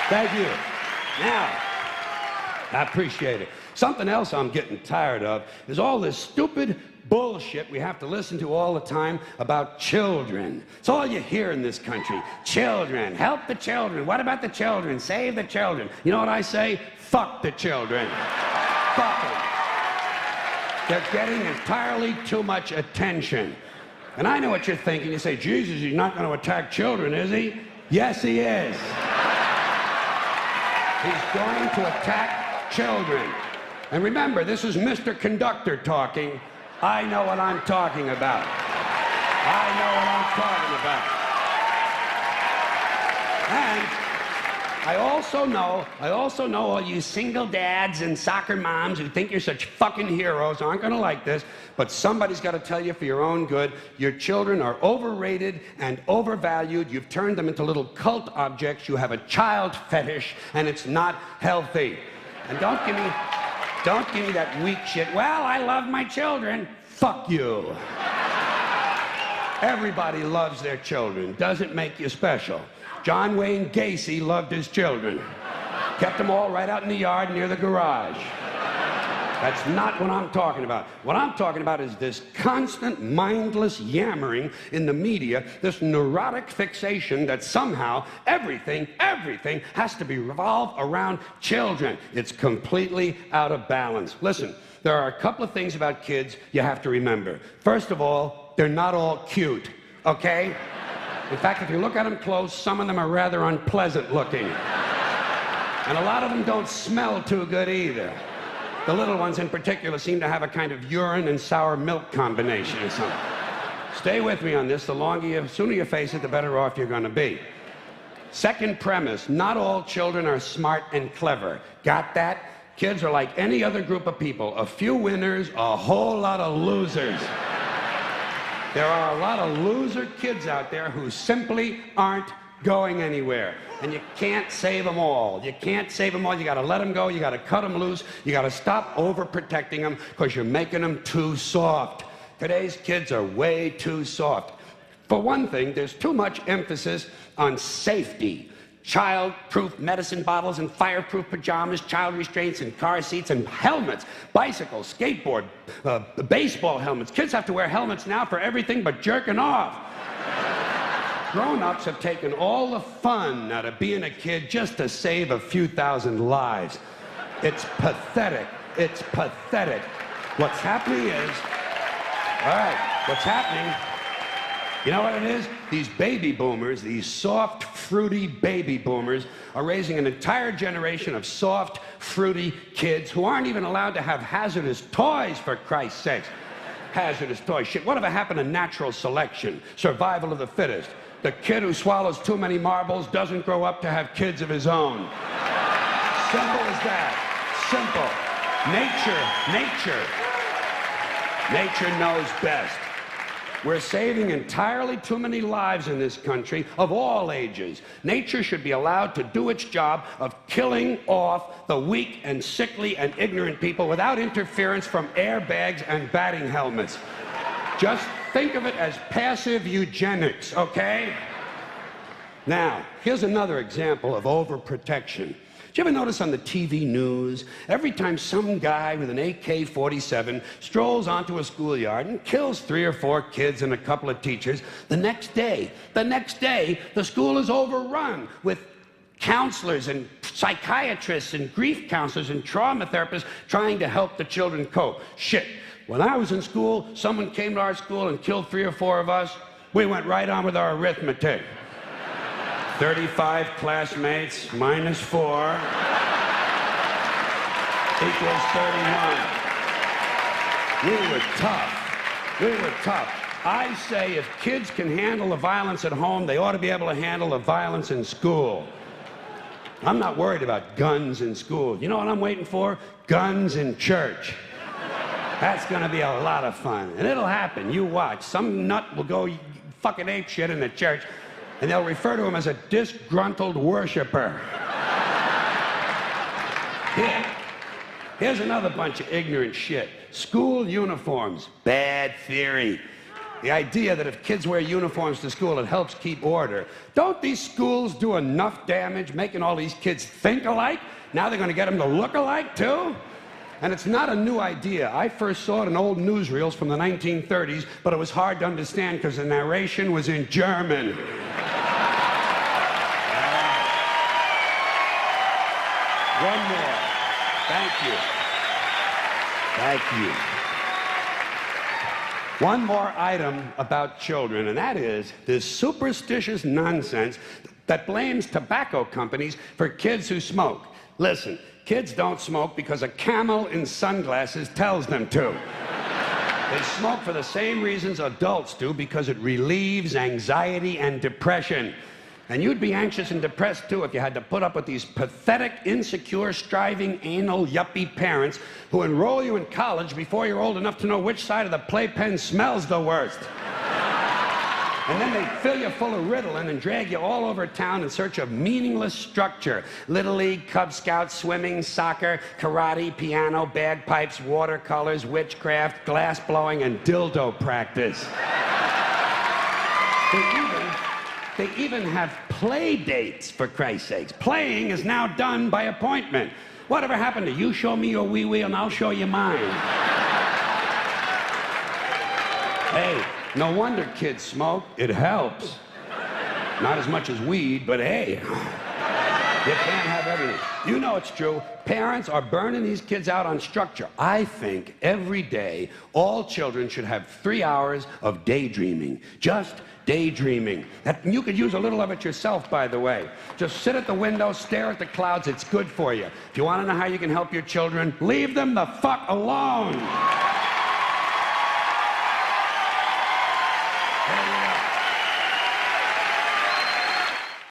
Thank you. Now, I appreciate it. Something else I'm getting tired of is all this stupid bullshit we have to listen to all the time about children. It's all you hear in this country. Children, help the children. What about the children? Save the children. You know what I say? Fuck the children. Fuck them. They're getting entirely too much attention. And I know what you're thinking. You say, Jesus, he's not going to attack children, is he? Yes, he is. He's going to attack children. And remember, this is Mr. Conductor talking. I know what I'm talking about. I know what I'm talking about. And I also know all you single dads and soccer moms who think you're such fucking heroes aren't going to like this, but somebody's got to tell you for your own good, your children are overrated and overvalued. You've turned them into little cult objects. You have a child fetish, and it's not healthy. And don't give me that weak shit. Well, I love my children. Fuck you. Everybody loves their children. Doesn't make you special. John Wayne Gacy loved his children. Kept them all right out in the yard near the garage. That's not what I'm talking about. What I'm talking about is this constant, mindless yammering in the media, this neurotic fixation that somehow everything has to be revolved around children. It's completely out of balance. Listen, there are a couple of things about kids you have to remember. First of all, they're not all cute, okay? In fact, if you look at them close, some of them are rather unpleasant looking. And a lot of them don't smell too good either. The little ones in particular seem to have a kind of urine and sour milk combination or something. Stay with me on this. The sooner you face it, the better off you're going to be. Second premise, not all children are smart and clever. Got that? Kids are like any other group of people. A few winners, a whole lot of losers. There are a lot of loser kids out there who simply aren't going anywhere. And you can't save them all. You can't save them all. You got to let them go. You got to cut them loose. You got to stop overprotecting them because you're making them too soft. Today's kids are way too soft. For one thing, there's too much emphasis on safety. Child-proof medicine bottles and fireproof pajamas, child restraints and car seats and helmets, bicycles, skateboard, baseball helmets. Kids have to wear helmets now for everything but jerking off. Grown-ups have taken all the fun out of being a kid just to save a few thousand lives. It's pathetic. It's pathetic. What's happening is, you know what it is? These baby boomers, these soft, fruity baby boomers, are raising an entire generation of soft, fruity kids who aren't even allowed to have hazardous toys, for Christ's sakes. Hazardous toys. Shit, whatever happened to natural selection? Survival of the fittest. The kid who swallows too many marbles doesn't grow up to have kids of his own. Simple as that. Simple. Nature knows best. We're saving entirely too many lives in this country of all ages. Nature should be allowed to do its job of killing off the weak and sickly and ignorant people without interference from airbags and batting helmets. Just think of it as passive eugenics, okay? Now, here's another example of overprotection. Did you ever notice on the TV news, every time some guy with an AK-47 strolls onto a schoolyard and kills 3 or 4 kids and a couple of teachers, the next day, the school is overrun with counselors and psychiatrists and grief counselors and trauma therapists trying to help the children cope. Shit. When I was in school, someone came to our school and killed 3 or 4 of us. We went right on with our arithmetic. 35 classmates minus 4 equals 31. We were tough. I say if kids can handle the violence at home, they ought to be able to handle the violence in school. I'm not worried about guns in school. You know what I'm waiting for? Guns in church. That's going to be a lot of fun. And it'll happen. You watch. Some nut will go fucking ape shit in the church, and they'll refer to him as a disgruntled worshiper. Here's another bunch of ignorant shit. School uniforms. Bad theory. The idea that if kids wear uniforms to school, it helps keep order. Don't these schools do enough damage making all these kids think alike? Now they're going to get them to look alike, too? And it's not a new idea. I first saw it in old newsreels from the 1930s, but it was hard to understand because the narration was in German. One more. Thank you. Thank you. One more item about children, and that is this superstitious nonsense that blames tobacco companies for kids who smoke. Listen, kids don't smoke because a camel in sunglasses tells them to. They smoke for the same reasons adults do, because it relieves anxiety and depression. And you'd be anxious and depressed, too, if you had to put up with these pathetic, insecure, striving, anal, yuppie parents who enroll you in college before you're old enough to know which side of the playpen smells the worst. And then they fill you full of Ritalin and drag you all over town in search of meaningless structure. Little League, Cub Scouts, swimming, soccer, karate, piano, bagpipes, watercolors, witchcraft, glass blowing, and dildo practice. They even have play dates, for Christ's sakes. Playing is now done by appointment. Whatever happened to you show me your wee-wee and I'll show you mine? Hey, no wonder kids smoke. It helps. Not as much as weed, but hey, you can't have everything. You know it's true. Parents are burning these kids out on structure. I think every day all children should have 3 hours of daydreaming. Just daydreaming. You could use a little of it yourself, by the way. Just sit at the window, stare at the clouds. It's good for you. If you want to know how you can help your children, leave them the fuck alone.